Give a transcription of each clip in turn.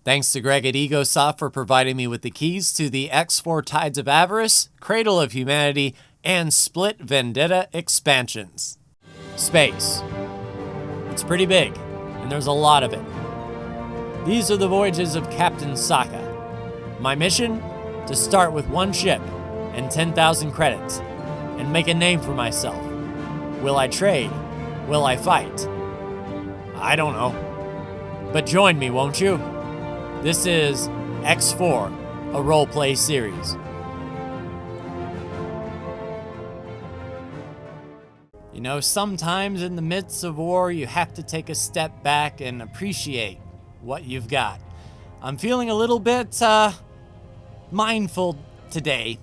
Thanks to Greg at EgoSoft for providing me with the keys to the X4 Tides of Avarice, Cradle of Humanity, and Split Vendetta expansions. Space. It's pretty big, and there's a lot of it. These are the voyages of Captain Saka. My mission? To start with one ship and 10,000 credits, and make a name for myself. Will I trade? Will I fight? I don't know. But join me, won't you? This is X4, a roleplay series. You know, sometimes in the midst of war, you have to take a step back and appreciate what you've got. I'm feeling a little bit mindful today.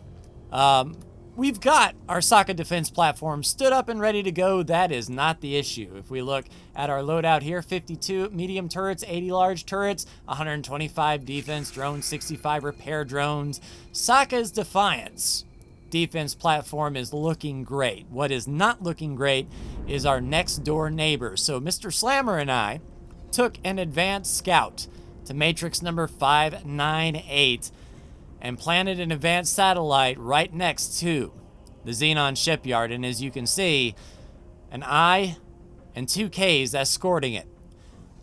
We've got our Saka defense platform stood up and ready to go. That is not the issue. If we look at our loadout here, 52 medium turrets, 80 large turrets, 125 defense drones, 65 repair drones. Saka's Defiance defense platform is looking great. What is not looking great is our next door neighbor. So Mr. Slammer and I took an advanced scout to matrix number 598 and planted an advanced satellite right next to the Xenon shipyard. And as you can see, an I and 2 Ks escorting it.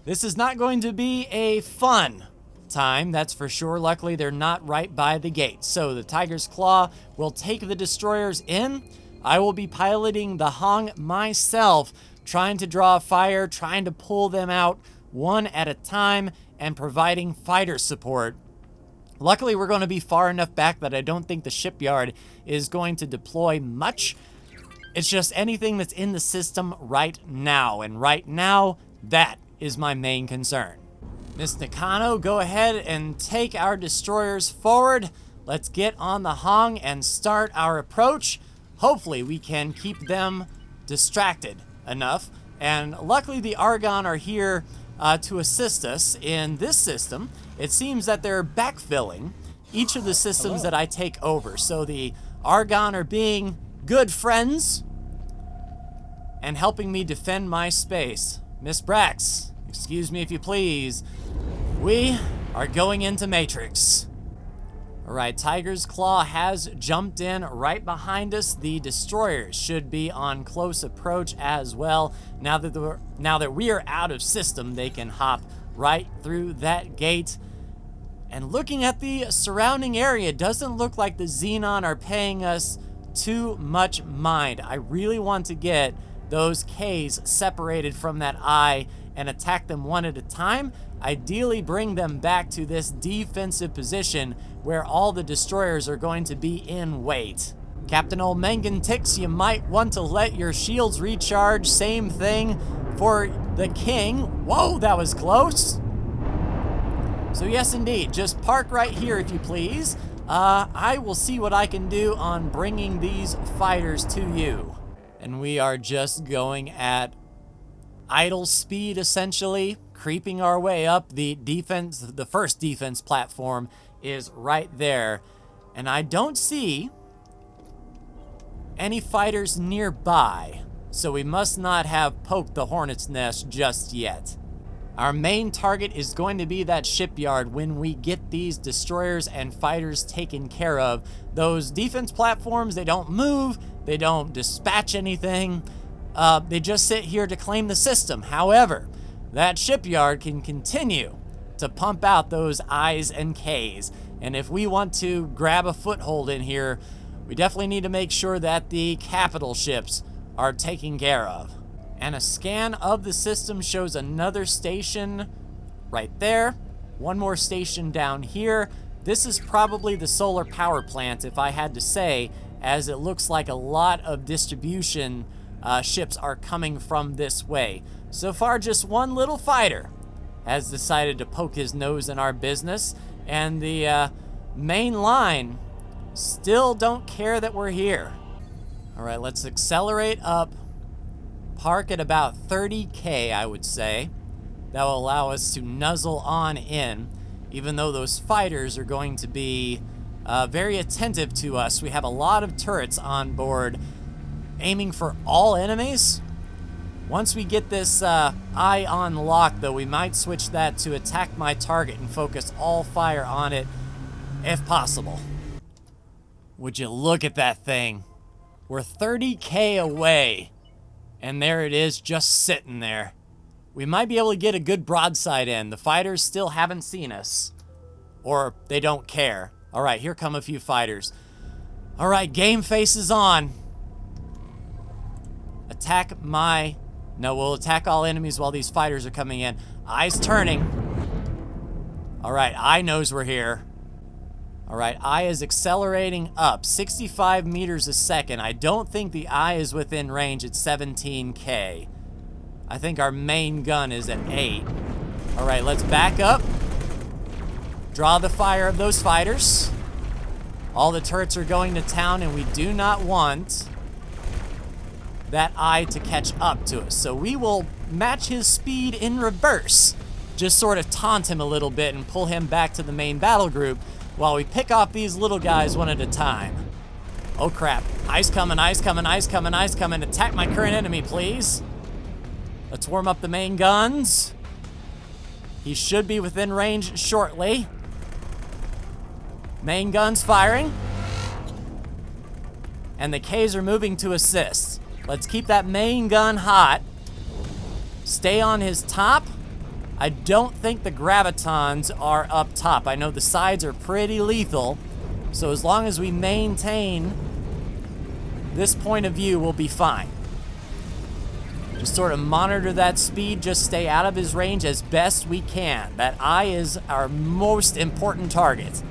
This is not going to be a fun time, that's for sure. Luckily, they're not right by the gate. So the Tiger's Claw will take the destroyers in. I will be piloting the Hong myself, trying to draw fire, trying to pull them out one at a time, and providing fighter support. Luckily, we're going to be far enough back that I don't think the shipyard is going to deploy much. It's just anything that's in the system right now. And right now, that is my main concern. Miss Nakano, go ahead and take our destroyers forward. Let's get on the Hong and start our approach. Hopefully, we can keep them distracted enough. And luckily, the Argon are here to assist us in this system. It seems that they're backfilling each of the systems that I take over. So the Argon are being good friends and helping me defend my space. Miss Brax, excuse me if you please. We are going into Matrix. All right, Tiger's Claw has jumped in right behind us. The destroyers should be on close approach as well. Now that we are out of system, they can hop right through that gate. And looking at the surrounding area, it doesn't look like the Xenon are paying us too much mind. I really want to get those Ks separated from that I and attack them one at a time. Ideally bring them back to this defensive position where all the destroyers are going to be in wait. Captain Olmengan Tix, you might want to let your shields recharge. Same thing for the King. Whoa, that was close. So yes, indeed, just park right here if you please. I will see what I can do on bringing these fighters to you. And we are just going at idle speed, essentially, creeping our way up. The first defense platform is right there. And I don't see any fighters nearby, so we must not have poked the hornet's nest just yet. Our main target is going to be that shipyard when we get these destroyers and fighters taken care of. Those defense platforms, they don't move, they don't dispatch anything. They just sit here to claim the system. However, that shipyard can continue to pump out those I's and K's. And if we want to grab a foothold in here, we definitely need to make sure that the capital ships are taken care of. And a scan of the system shows another station right there. One more station down here. This is probably the solar power plant, if I had to say, as it looks like a lot of distribution ships are coming from this way. So far, just one little fighter has decided to poke his nose in our business, and the main line still don't care that we're here. All right, let's accelerate up. Park at about 30K, I would say. That will allow us to nuzzle on in, even though those fighters are going to be very attentive to us. We have a lot of turrets on board aiming for all enemies. Once we get this eye on lock, though, we might switch that to attack my target and focus all fire on it, if possible. Would you look at that thing? We're 30K away, and there it is, just sitting there. We might be able to get a good broadside in. The fighters still haven't seen us, or they don't care. All right, here come a few fighters. All right, game face is on. Attack my... No, we'll attack all enemies while these fighters are coming in. Eye's turning. All right, Eye knows we're here. All right, Eye is accelerating up, 65 meters a second. I don't think the Eye is within range at 17K. I think our main gun is at 8. All right, let's back up. Draw the fire of those fighters. All the turrets are going to town, and we do not want that Eye to catch up to us. So we will match his speed in reverse. Just sort of taunt him a little bit and pull him back to the main battle group while we pick off these little guys one at a time. Oh crap, Eye's coming, Eye's coming, Eye's coming, Eye's coming. Attack my current enemy, please. Let's warm up the main guns. He should be within range shortly. Main guns firing. And the Ks are moving to assist. Let's keep that main gun hot. Stay on his top. I don't think the gravitons are up top. I know the sides are pretty lethal. So as long as we maintain this point of view, we'll be fine. Just sort of monitor that speed. Just stay out of his range as best we can. That Eye is our most important target.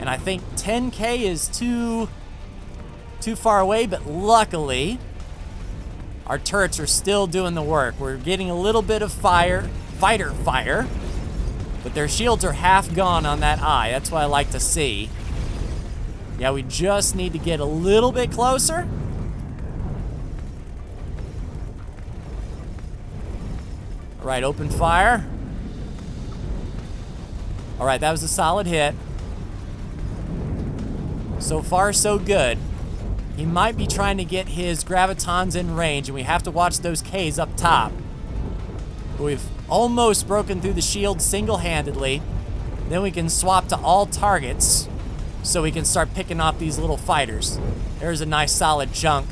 And I think 10K is too far away, but luckily, our turrets are still doing the work. We're getting a little bit of fighter fire, but their shields are half gone on that Eye. That's what I like to see. Yeah, we just need to get a little bit closer. All right, open fire. All right, that was a solid hit. So far, so good. He might be trying to get his gravitons in range, and we have to watch those Ks up top. But we've almost broken through the shield single-handedly. Then we can swap to all targets so we can start picking off these little fighters. There's a nice solid chunk.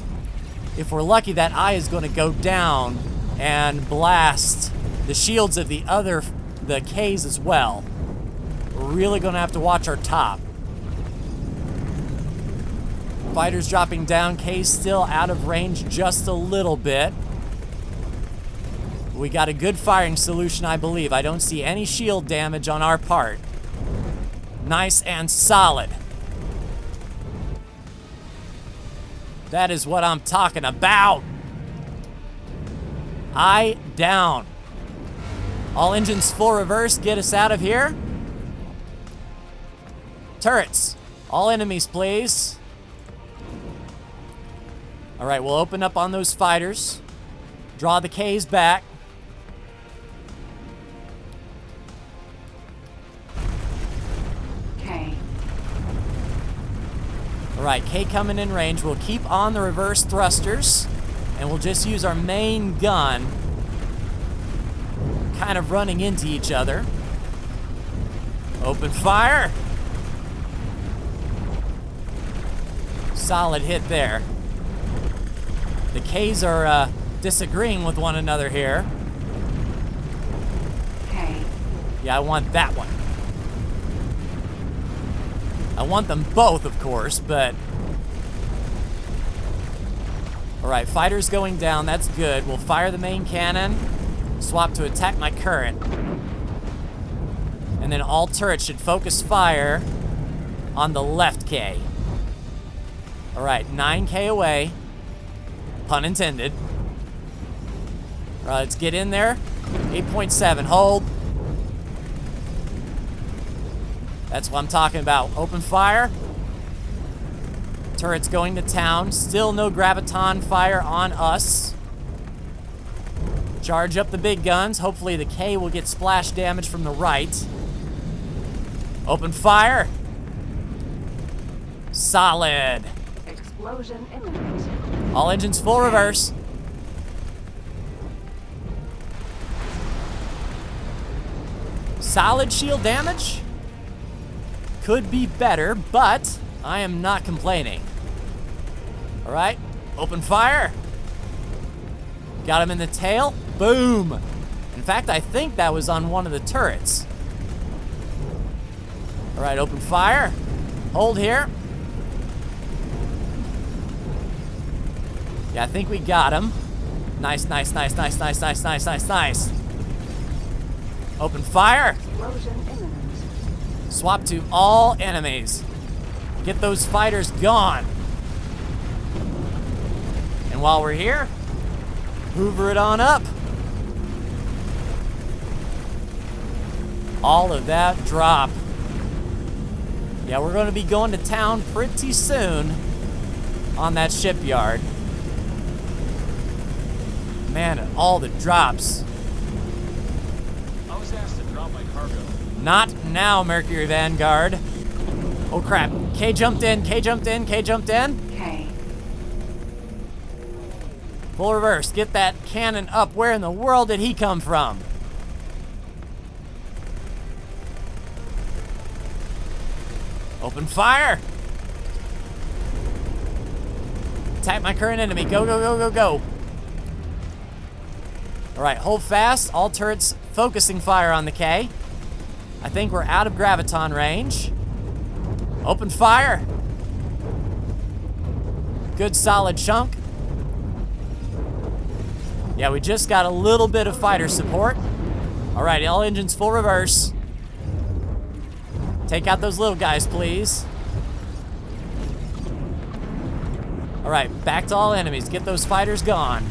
If we're lucky, that Eye is going to go down and blast the shields of the Ks as well. We're really going to have to watch our top. Fighters dropping down, K's still out of range just a little bit. We got a good firing solution, I believe. I don't see any shield damage on our part. Nice and solid. That is what I'm talking about. Eye down. All engines full reverse, get us out of here. Turrets, all enemies, please. All right, we'll open up on those fighters. Draw the Ks back. K. All right, K coming in range. We'll keep on the reverse thrusters, and we'll just use our main gun kind of running into each other. Open fire. Solid hit there. The Ks are disagreeing with one another here. K. Yeah, I want that one. I want them both, of course, but... All right, fighters going down. That's good. We'll fire the main cannon. Swap to attack my current. And then all turrets should focus fire on the left K. All right, 9K away. Pun intended. All right, let's get in there. 8.7, hold. That's what I'm talking about. Open fire. Turrets going to town. Still no graviton fire on us. Charge up the big guns. Hopefully the K will get splash damage from the right. Open fire. Solid. Explosion imminent. All engines full reverse. Solid shield damage. Could be better, but I am not complaining. All right, open fire. Got him in the tail. Boom. In fact, I think that was on one of the turrets. All right, open fire. Hold here. Yeah, I think we got him. Nice, nice, nice, nice, nice, nice, nice, nice, nice. Open fire. Swap to all enemies. Get those fighters gone. And while we're here, hoover it on up. All of that drop. Yeah, we're going to be going to town pretty soon on that shipyard. Man, all the drops. I was asked to drop my cargo. Not now, Mercury Vanguard. Oh crap. K jumped in, K jumped in, K jumped in. K. Full reverse. Get that cannon up. Where in the world did he come from? Open fire. Attack my current enemy. Go, go, go, go, go. All right, hold fast. All turrets focusing fire on the K. I think we're out of graviton range. Open fire. Good solid chunk. Yeah, we just got a little bit of fighter support. All right, all engines full reverse. Take out those little guys, please. All right, back to all enemies. Get those fighters gone.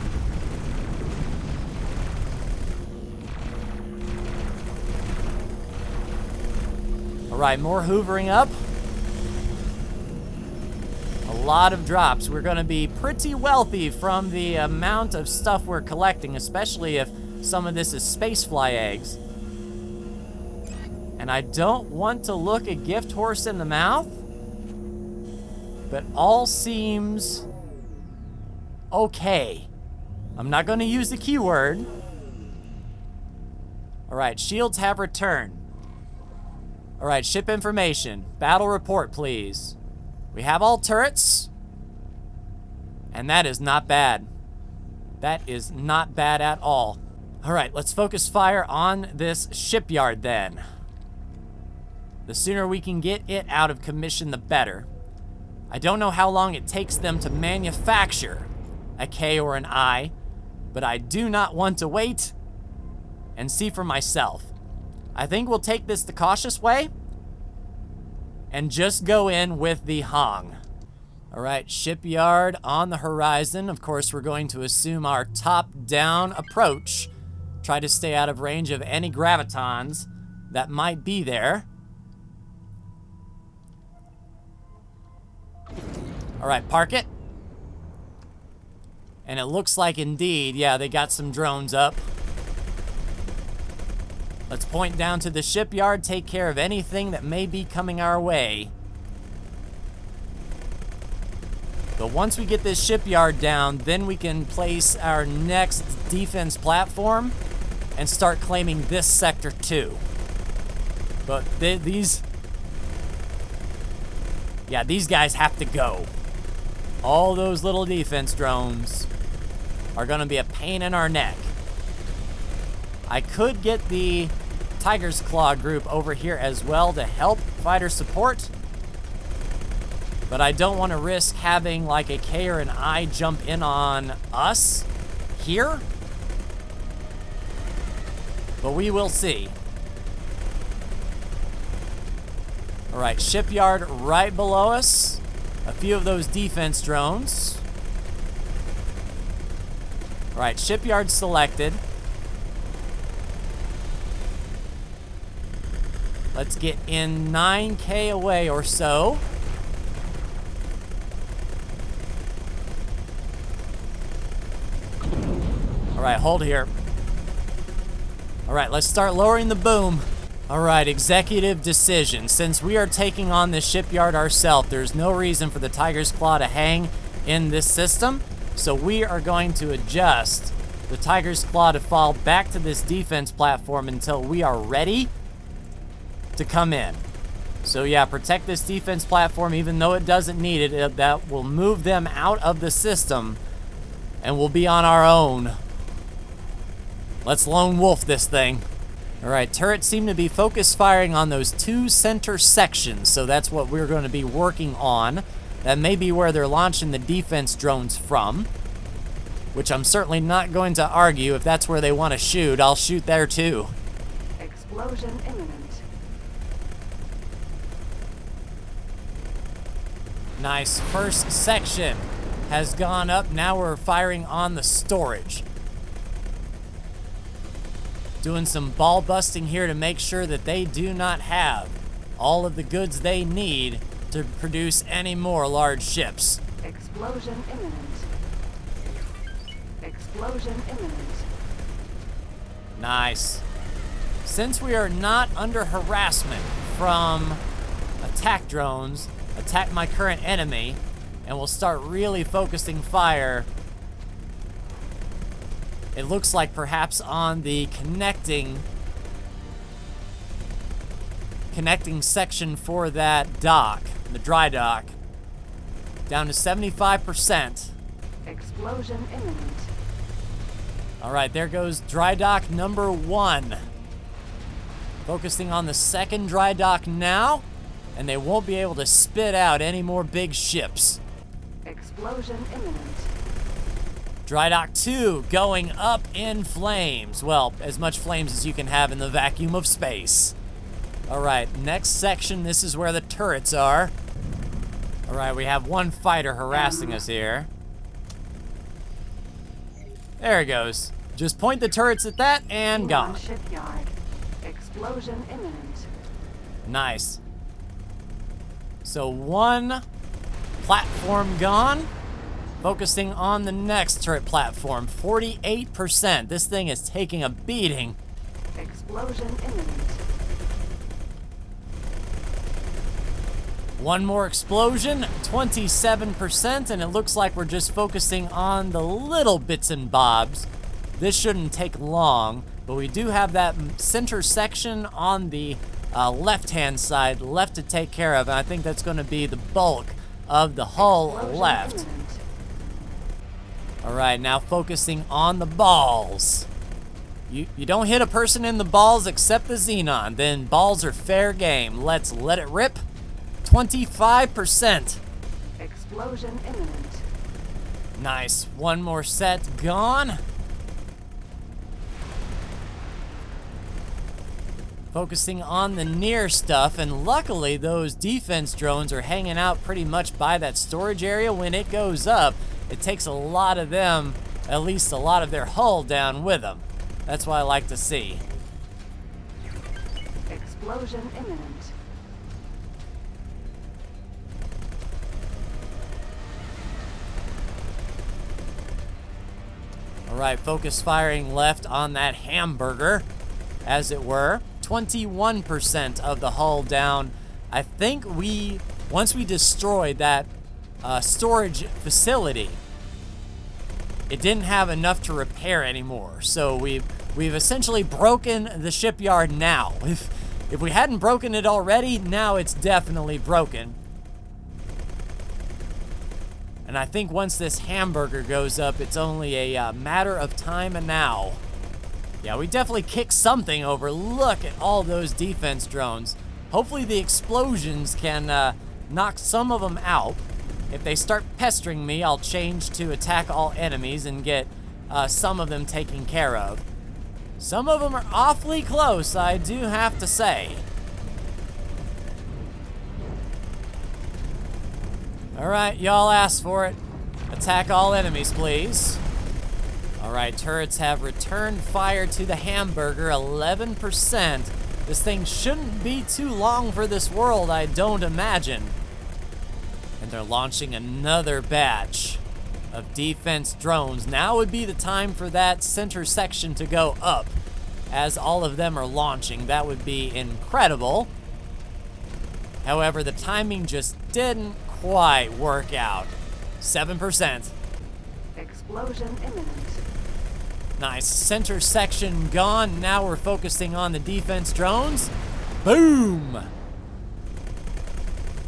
All right, more hoovering up. A lot of drops. We're gonna be pretty wealthy from the amount of stuff we're collecting, especially if some of this is spacefly eggs. And I don't want to look a gift horse in the mouth, but all seems okay. I'm not gonna use the keyword. All right, shields have returned. All right, ship information. Battle report, please. We have all turrets, and that is not bad. That is not bad at all. All right, let's focus fire on this shipyard then. The sooner we can get it out of commission, the better. I don't know how long it takes them to manufacture a K or an I, but I do not want to wait and see for myself. I think we'll take this the cautious way and just go in with the Hong. All right, shipyard on the horizon. Of course, we're going to assume our top-down approach. Try to stay out of range of any gravitons that might be there. All right, park it. And it looks like indeed, yeah, they got some drones up. Let's point down to the shipyard, take care of anything that may be coming our way. But once we get this shipyard down, then we can place our next defense platform and start claiming this sector too. But these guys have to go. All those little defense drones are gonna be a pain in our neck. I could get the Tiger's Claw group over here as well to help fighter support, but I don't want to risk having like a K or an I jump in on us here. But we will see. All right, shipyard right below us. A few of those defense drones. All right, shipyard selected. Let's get in 9K away or so. All right, hold here. All right, let's start lowering the boom. All right, executive decision. Since we are taking on this shipyard ourselves, there's no reason for the Tiger's Claw to hang in this system. So we are going to adjust the Tiger's Claw to fall back to this defense platform until we are ready to come in. So yeah, protect this defense platform even though it doesn't need it. That will move them out of the system and we'll be on our own. Let's lone wolf this thing. All right, turrets seem to be focus firing on those 2 center sections, so that's what we're going to be working on. That may be where they're launching the defense drones from, which I'm certainly not going to argue. If that's where they want to shoot, I'll shoot there too. Explosion imminent. Nice, first section has gone up. Now we're firing on the storage. Doing some ball busting here to make sure that they do not have all of the goods they need to produce any more large ships. Explosion imminent. Explosion imminent. Nice. Since we are not under harassment from attack drones, attack my current enemy, and we'll start really focusing fire. It looks like perhaps on the connecting section for that dock, the dry dock, down to 75%. Explosion imminent. All right, there goes dry dock number 1. Focusing on the second dry dock now, and they won't be able to spit out any more big ships. Explosion imminent. Dry dock 2 going up in flames. Well, as much flames as you can have in the vacuum of space. All right, next section, this is where the turrets are. All right, we have 1 fighter harassing us here. There it goes. Just point the turrets at that and gone. Shipyard. Explosion imminent. Nice. So 1 platform gone. Focusing on the next turret platform, 48%. This thing is taking a beating. Explosion imminent. 1 more explosion, 27%, and it looks like we're just focusing on the little bits and bobs. This shouldn't take long, but we do have that center section on the left-hand side left to take care of, and I think that's going to be the bulk of the hull left. Imminent. All right, now focusing on the balls. You don't hit a person in the balls except the Xenon, then balls are fair game. Let's let it rip. 25%. Explosion imminent. Nice. 1 more set gone. Focusing on the near stuff, and luckily those defense drones are hanging out pretty much by that storage area. When it goes up, it takes a lot of them, at least a lot of their hull down with them. That's what I like to see. Explosion imminent. All right, focus firing left on that hamburger, as it were. 21% of the hull down. I think once we destroyed that storage facility, it didn't have enough to repair anymore. So we've essentially broken the shipyard now. If we hadn't broken it already, now it's definitely broken. And I think once this hamburger goes up, it's only a matter of time and now. Yeah, we definitely kicked something over. Look at all those defense drones. Hopefully the explosions can knock some of them out. If they start pestering me, I'll change to attack all enemies and get some of them taken care of. Some of them are awfully close, I do have to say. All right, y'all asked for it. Attack all enemies, please. All right, turrets have returned fire to the hamburger, 11%. This thing shouldn't be too long for this world, I don't imagine. And they're launching another batch of defense drones. Now would be the time for that center section to go up, as all of them are launching. That would be incredible. However, the timing just didn't quite work out. 7%. Explosion imminent. Nice. Center section gone. Now we're focusing on the defense drones. Boom!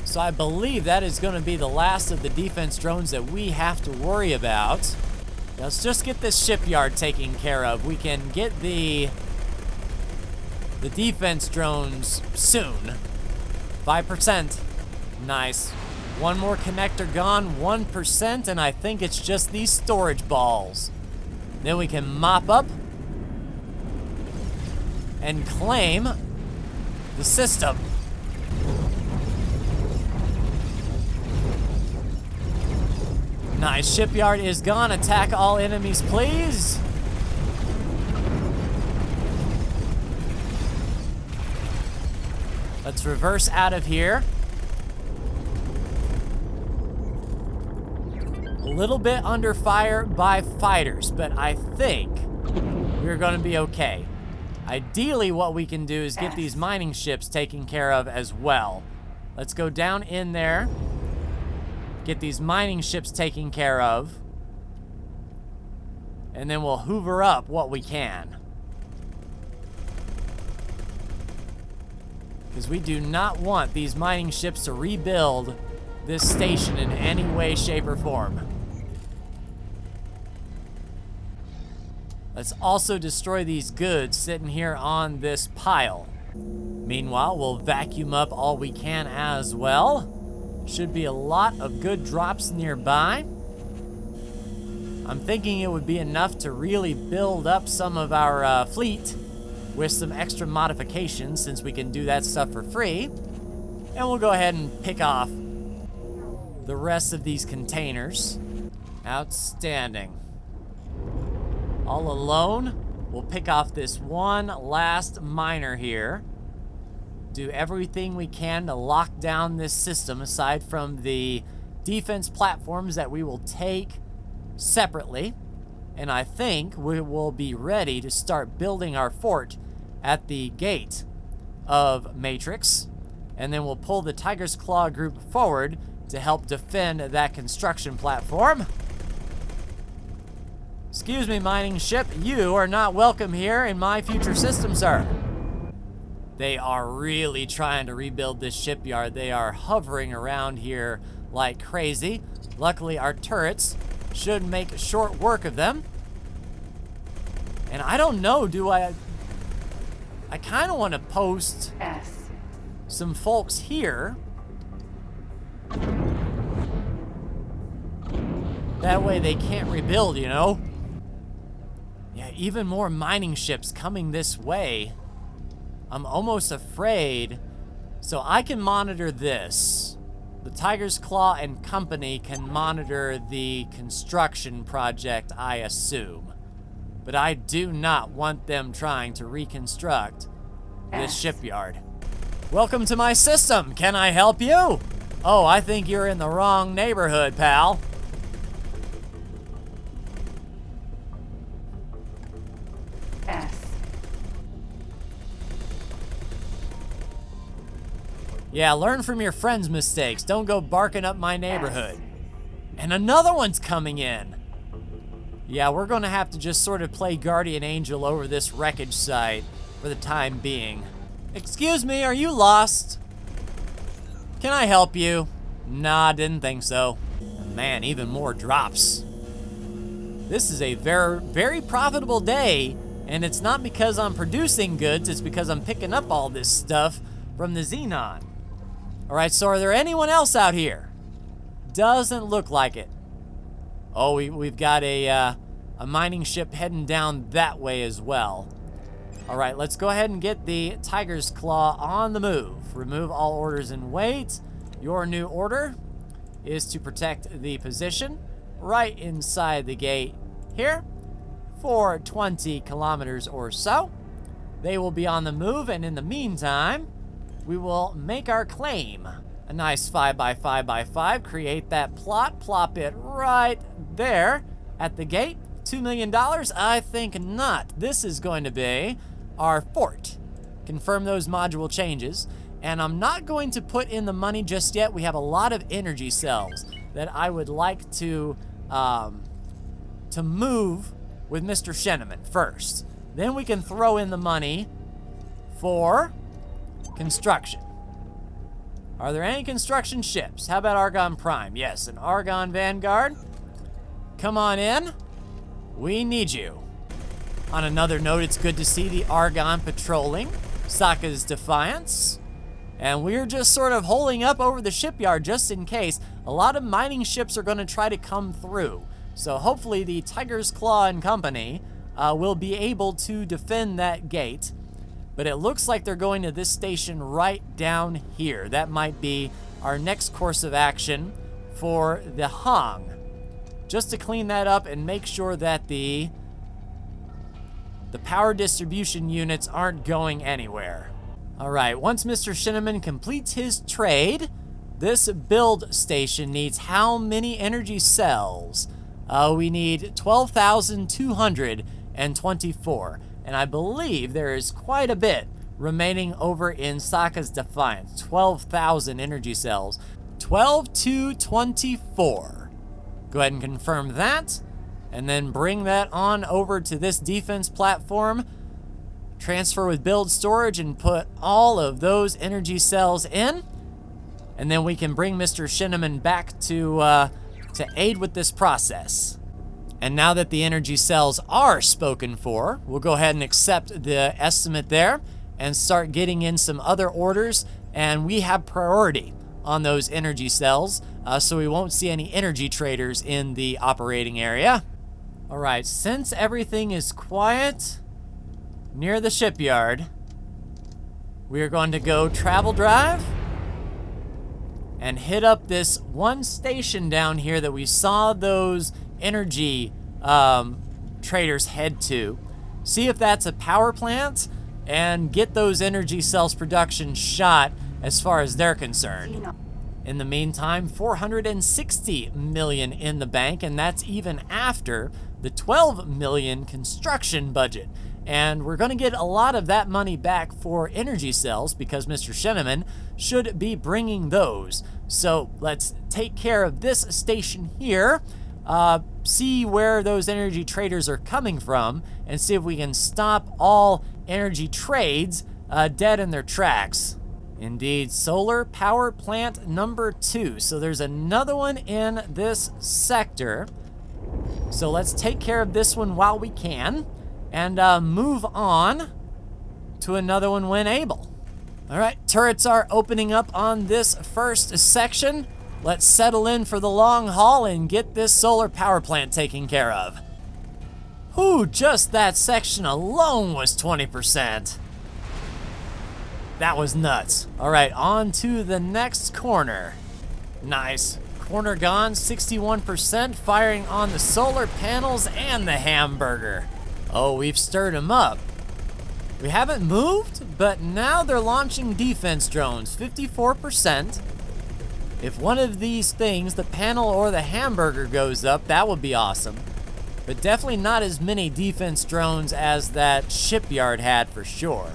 So I believe that is going to be the last of the defense drones that we have to worry about. Let's just get this shipyard taken care of. We can get the defense drones soon. 5%. Nice. One more connector gone, 1%, and I think it's just these storage balls. Then we can mop up and claim the system. Nice. Shipyard is gone. Attack all enemies, please. Let's reverse out of here. A little bit under fire by fighters, but I think we're going to be okay. Ideally, what we can do is get these mining ships taken care of as well. Let's go down in there. Get these mining ships taken care of. And then we'll hoover up what we can. Because we do not want these mining ships to rebuild this station in any way, shape, or form. Let's also destroy these goods sitting here on this pile. Meanwhile, we'll vacuum up all we can as well. Should be a lot of good drops nearby. I'm thinking it would be enough to really build up some of our fleet with some extra modifications, since we can do that stuff for free. And we'll go ahead and pick off the rest of these containers. Outstanding. All alone, we'll pick off this one last miner here. Do everything we can to lock down this system, aside from the defense platforms that we will take separately. And I think we will be ready to start building our fort at the gate of Matrix. And then we'll pull the Tiger's Claw group forward to help defend that construction platform. Excuse me, mining ship. You are not welcome here in my future system, sir. They are really trying to rebuild this shipyard. They are hovering around here like crazy. Luckily, our turrets should make short work of them. And I don't know, I kind of want to post some folks here. That way they can't rebuild, you know? Yeah, even more mining ships coming this way. I'm almost afraid. So I can monitor this. The Tiger's Claw and company can monitor the construction project, I assume. But I do not want them trying to reconstruct this shipyard. Welcome to my system. Can I help you? Oh, I think you're in the wrong neighborhood, pal. Yeah, learn from your friends' mistakes. Don't go barking up my neighborhood. And another one's coming in. Yeah, we're gonna have to just sort of play guardian angel over this wreckage site for the time being. Excuse me, are you lost? Can I help you? Nah, didn't think so. Man, even more drops. This is a very, very profitable day, and it's not because I'm producing goods, it's because I'm picking up all this stuff from the Xenon. All right, so are there anyone else out here? Doesn't look like it. Oh, we've got a mining ship heading down that way as well. All right, let's go ahead and get the Tiger's Claw on the move. Remove all orders and wait. Your new order is to protect the position right inside the gate here for 20 kilometers or so. They will be on the move, and in the meantime, we will make our claim. A nice 5x5x5, create that plot, plop it right there at the gate. $2 million? I think not. This is going to be our fort. Confirm those module changes. And I'm not going to put in the money just yet. We have a lot of energy cells that I would like to to move with Mr. Sheneman first. Then we can throw in the money for construction. Are there any construction ships? How about Argon Prime? Yes, an Argon Vanguard. Come on in. We need you. On another note, it's good to see the Argon patrolling Sokka's Defiance. And we're just sort of holding up over the shipyard just in case. A lot of mining ships are going to try to come through. So hopefully the Tiger's Claw and company will be able to defend that gate. But it looks like they're going to this station right down here. That might be our next course of action for the Hong. Just to clean that up and make sure that the power distribution units aren't going anywhere. All right, once Mr. Sheneman completes his trade, this build station needs how many energy cells? We need 12,224. And I believe there is quite a bit remaining over in Sokka's Defiance. 12,000 energy cells. 12,224. Go ahead and confirm that. And then bring that on over to this defense platform. Transfer with build storage and put all of those energy cells in. And then we can bring Mr. Sheneman back to aid with this process. And now that the energy cells are spoken for, we'll go ahead and accept the estimate there and start getting in some other orders. And we have priority on those energy cells, so we won't see any energy traders in the operating area. All right, since everything is quiet near the shipyard, we are going to go travel drive and hit up this one station down here that we saw those energy traders head to. See if that's a power plant and get those energy cells production shot as far as they're concerned. In the meantime, 460 million in the bank, and that's even after the 12 million construction budget. And we're going to get a lot of that money back for energy cells because Mr. Sheneman should be bringing those. So let's take care of this station here, see where those energy traders are coming from, and see if we can stop all energy trades dead in their tracks. Indeed, solar power plant number 2. So there's another one in this sector. So let's take care of this one while we can and move on to another one when able. All right, turrets are opening up on this first section. Let's settle in for the long haul and get this solar power plant taken care of. Whew, just that section alone was 20%. That was nuts. All right, on to the next corner. Nice. Corner gone, 61%, firing on the solar panels and the hamburger. Oh, we've stirred them up. We haven't moved, but now they're launching defense drones, 54%. If one of these things, the panel or the hamburger, goes up, that would be awesome. But definitely not as many defense drones as that shipyard had for sure.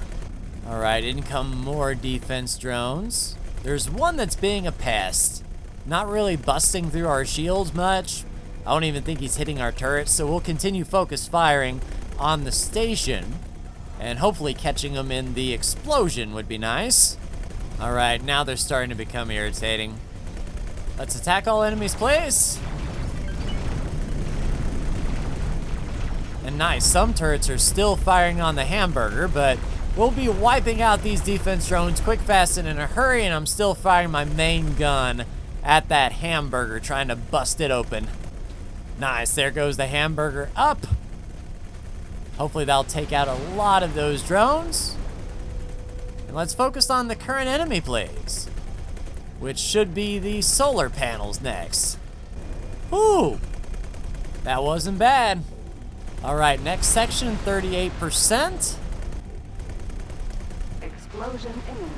All right, in come more defense drones. There's one that's being a pest. Not really busting through our shields much. I don't even think he's hitting our turrets, so we'll continue focus firing on the station. And hopefully catching them in the explosion would be nice. All right, now they're starting to become irritating. Let's attack all enemies, please. And nice, some turrets are still firing on the hamburger, but we'll be wiping out these defense drones quick, fast, and in a hurry, and I'm still firing my main gun at that hamburger, trying to bust it open. Nice, there goes the hamburger up. Hopefully that'll take out a lot of those drones. And let's focus on the current enemy, please, which should be the solar panels next. Ooh, that wasn't bad. All right, next section, 38%. Explosion imminent.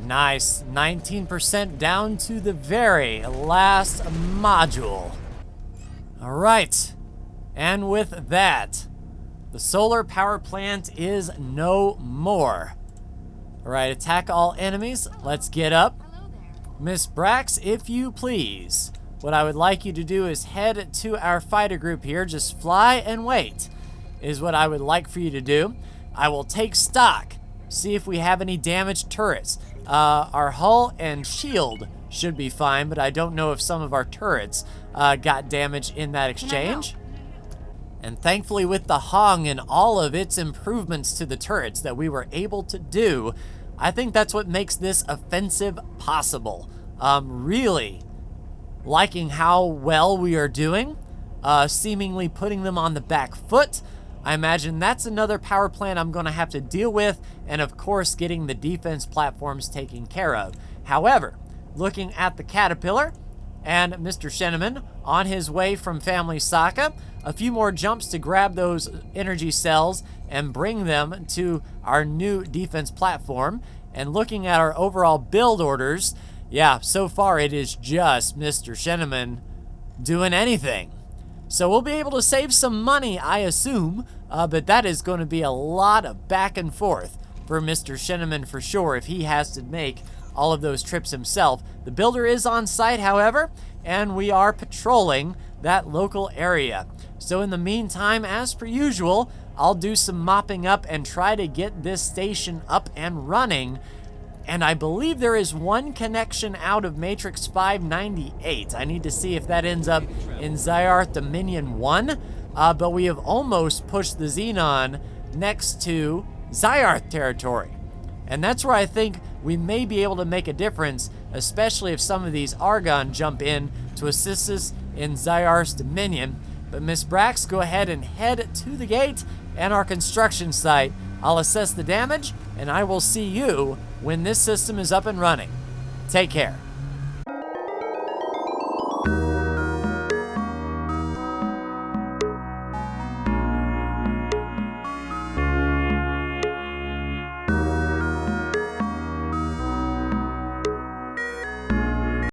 Nice, 19% down to the very last module. All right, and with that, the solar power plant is no more. All right, attack all enemies. Let's get up. Miss Brax, if you please. what I would like you to do is head to our fighter group here. Just fly and wait is what I would like for you to do. I will take stock, see if we have any damaged turrets. Our hull and shield should be fine, but I don't know if some of our turrets got damaged in that exchange. And thankfully with the Hong and all of its improvements to the turrets that we were able to do, I think that's what makes this offensive possible. Really liking how well we are doing, seemingly putting them on the back foot. I imagine that's another power plant I'm going to have to deal with, and of course getting the defense platforms taken care of. However, looking at the Caterpillar and Mr. Sheneman on his way from Family Sokka, a few more jumps to grab those energy cells and bring them to our new defense platform. And looking at our overall build orders, yeah, so far it is just Mr. Sheneman doing anything. So we'll be able to save some money, I assume, but that is going to be a lot of back and forth for Mr. Sheneman for sure if he has to make all of those trips himself. The builder is on site, however, and we are patrolling that local area. So in the meantime, as per usual, I'll do some mopping up and try to get this station up and running. And I believe there is one connection out of Matrix 598. I need to see if that ends up in Zyarth Dominion 1. But we have almost pushed the Xenon next to Zyarth territory. And that's where I think we may be able to make a difference, especially if some of these Argon jump in to assist us in Zyarth's Dominion. But Miss Brax, go ahead and head to the gate and our construction site. I'll assess the damage, and I will see you when this system is up and running. Take care.